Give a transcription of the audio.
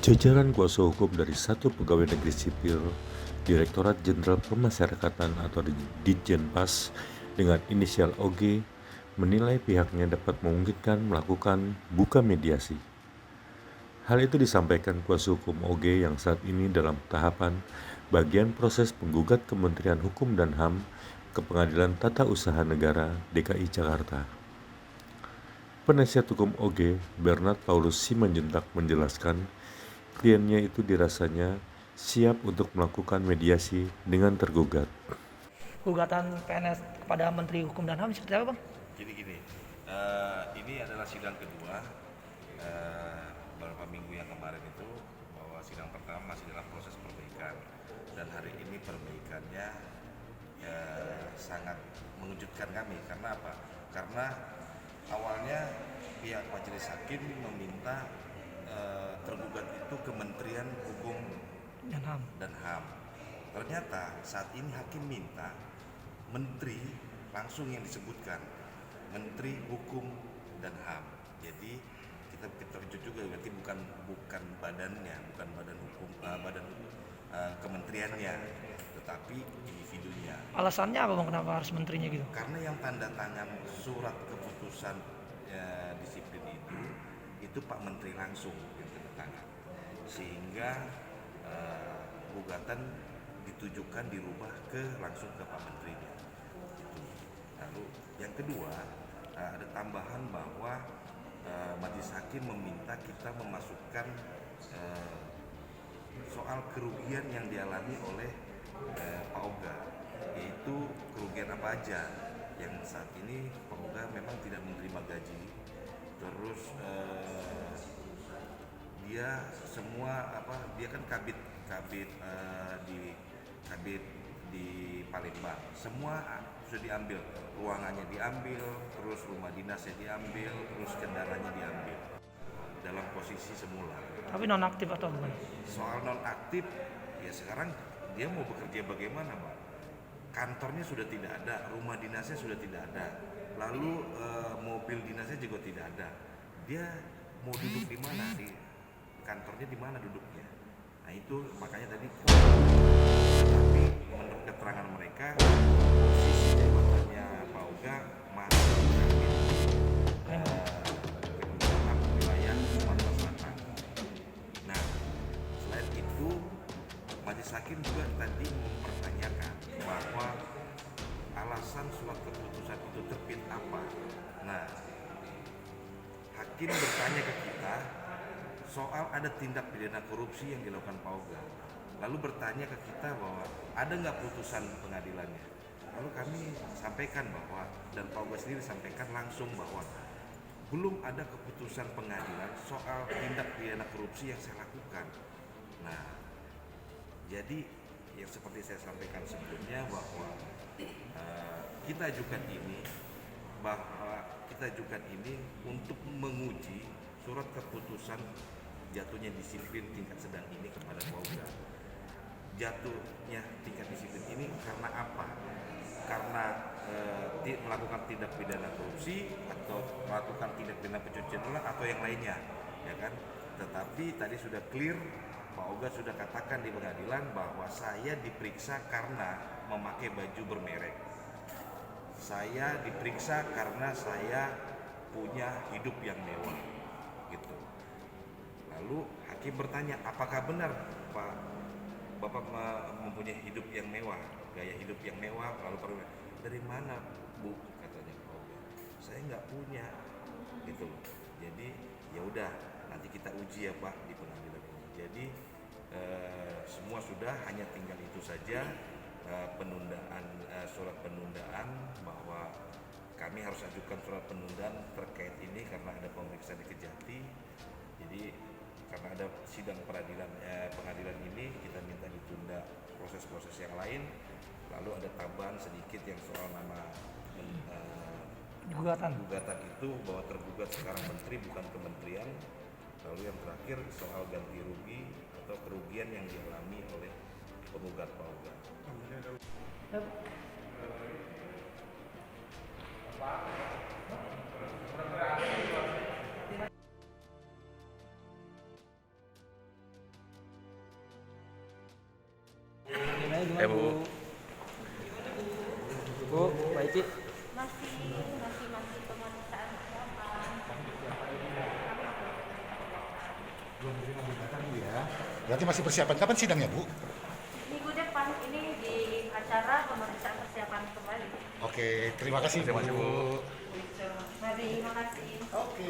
Jajaran kuasa hukum dari satu pegawai negeri sipil, Direktorat Jenderal Pemasyarakatan atau Ditjenpas dengan inisial OG, menilai pihaknya dapat memungkinkan melakukan buka mediasi. Hal itu disampaikan kuasa hukum OG yang saat ini dalam tahapan bagian proses penggugat Kementerian Hukum dan HAM ke Pengadilan Tata Usaha Negara DKI Jakarta. Penasihat hukum OG, Bernard Paulus Simanjuntak menjelaskan, kliennya itu dirasanya siap untuk melakukan mediasi dengan tergugat. Gugatan PNS kepada Menteri Hukum dan HAM seperti apa, Bang? Jadi gini, ini adalah sidang kedua. Beberapa minggu yang kemarin itu bahwa sidang pertama masih dalam proses perbaikan, dan hari ini perbaikannya sangat mengejutkan kami. Karena apa? Karena awalnya pihak majelis hakim meminta tergugat itu Kementerian Hukum dan HAM. Ternyata saat ini hakim minta menteri langsung yang disebutkan, Menteri Hukum dan HAM. Jadi kita terkejut juga, berarti bukan badannya, bukan badan hukum, kementeriannya, tetapi individunya. Alasannya apa, Bang? Kenapa harus menterinya gitu? Karena yang tanda tangan surat keputusan disiplin itu Pak Menteri langsung yang tanda tangan, sehingga gugatan ditujukan dirubah langsung ke Pak Menterinya. Lalu yang kedua, ada tambahan bahwa majelis hakim meminta kita memasukkan soal kerugian yang dialami oleh Pak Oga, yaitu kerugian apa aja yang saat ini Pak Oga memang tidak menerima gaji, terus dia kan kabit di Palembang, semua sudah diambil, ruangannya diambil, terus rumah dinasnya diambil, terus kendaraannya diambil dalam posisi semula. Tapi nonaktif atau bukan? Soal nonaktif, ya sekarang dia mau bekerja bagaimana, Pak? Kantornya sudah tidak ada, rumah dinasnya sudah tidak ada, lalu mobil dinasnya juga tidak ada. Dia mau duduk di mana? Di kantornya di mana duduknya? Nah itu makanya tadi, tapi menurut keterangan mereka, posisi jabatannya Pak Oga masih dalam wilayah Sumatera Selatan. Nah, selain itu, majelis hakim juga tadi mempertanyakan bahwa alasan surat keputusan itu terbit apa. Nah, hakim bertanya ke kita soal ada tindak pidana korupsi yang dilakukan Pak Oga. Lalu bertanya ke kita bahwa ada nggak putusan pengadilannya. Lalu kami sampaikan bahwa, dan Pak Oga sendiri sampaikan langsung bahwa belum ada keputusan pengadilan soal tindak pidana korupsi yang saya lakukan. Nah, jadi yang seperti saya sampaikan sebelumnya bahwa kita ajukan ini untuk menguji surat keputusan jatuhnya disiplin tingkat sedang ini kepada Pak Oga. Jatuhnya tingkat disiplin ini karena apa? Karena melakukan tindak pidana korupsi atau melakukan tindak pidana pencucian uang atau yang lainnya, ya kan? Tetapi tadi sudah clear, Pak Oga sudah katakan di pengadilan bahwa saya diperiksa karena memakai baju bermerek. Saya diperiksa karena saya punya hidup yang mewah, gitu. Lalu hakim bertanya, apakah benar Pak Bapak mempunyai hidup yang mewah, gaya hidup yang mewah? Lalu dari mana, Bu? Katanya Pak Oga, saya nggak punya, gitu loh. Jadi ya udah, nanti kita uji ya Pak di pengadilan ini. Jadi semua sudah, hanya tinggal itu saja, penundaan, surat penundaan, bahwa kami harus ajukan surat penundaan terkait ini karena ada pemeriksaan di Kejati. Jadi karena ada sidang pengadilan ini, kita minta ditunda proses-proses yang lain. Lalu ada tambahan sedikit yang soal nama Gugatan itu, bahwa tergugat sekarang menteri bukan kementerian. Lalu yang terakhir soal ganti rugi atau kerugian yang dialami oleh penggugat Pak Oga. Bu. Bu, Pak Ici. Masih pemeriksaan Berarti masih persiapan. Kapan sidangnya, Bu? minggu depan ini di acara pemeriksaan persiapan kembali. Oke, terima kasih, Terima kasih, Bu. Terima kasih. Oke.